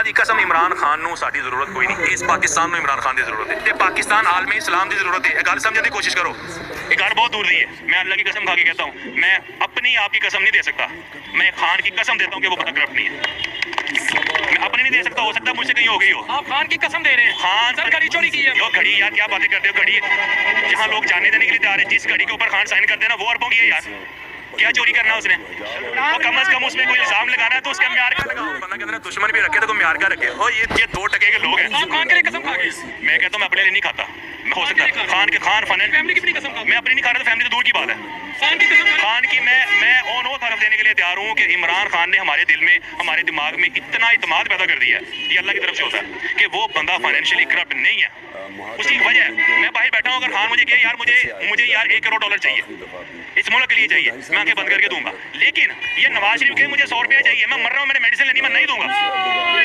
अल्लाह की कसम इमरान खान नूं साडी जरूरत कोई नहीं, इस पाकिस्तान नूं इमरान खान की जरूरत है ते पाकिस्तान आलमी इस्लाम की जरूरत है। गल समझने की कोशिश करो, ये गल बहुत दूर दी है। मैं अल्लाह की कसम खा के कहता हूँ, मैं अपनी आप की कसम नहीं दे सकता, मैं खान की कसम देता हूँ कि वो बंदा करप्ट नहीं है। मैं अपनी नहीं दे सकता, हो सकता है मुझसे कहीं हो गई हो। आप खान की कसम दे रहे हैं? खान सर घड़ी चोरी की है। यो घड़ी यार, क्या बातें करते हो? घड़ी जहाँ लोग जाने देने के लिए तैयार है, जिस घड़ी के ऊपर खान साइन करते हैं ना, वो अरबों की है यार। क्या चोरी करना उसने? वो कम से कम उसमें कोई इल्जाम लगाना है तो उसका म्यार का लगाओ। बंदा कहता है दुश्मन भी रखे तो कोई म्यार का रखे। ओ ये 2 टके के लोग हैं। आप खान के लिए कसम खा गए? मैं कहता हूँ मैं अपने लिए नहीं खाता, मैं हो सकता खान फन फैमिली की भी नहीं कसम खा? मैं अपनी नहीं खा रहा तो फैमिली तो दूर की बात है। खान की कसम खा? खान की मैं ऑन ओथ हरफ देने के लिए तैयार हूँ कि इमरान खान ने हमारे दिल में, हमारे दिमाग में इतना इत्मीनान पैदा कर दिया है, ये अल्लाह की तरफ से होता है कि वो बंदा फाइनेंशियली करप्ट नहीं है। उसकी वजह है मैं बाहर बैठा हूँ, अगर खान मुझे कहे यार मुझे यार $1 करोड़ चाहिए, इस मुल्क के लिए चाहिए, मैं आंखें बंद करके दूंगा। लेकिन ये नवाज शरीफ के मुझे $100 चाहिए, मैं मर रहा हूँ, मैंने मेडिसिन लेनी, मैं नहीं दूंगा।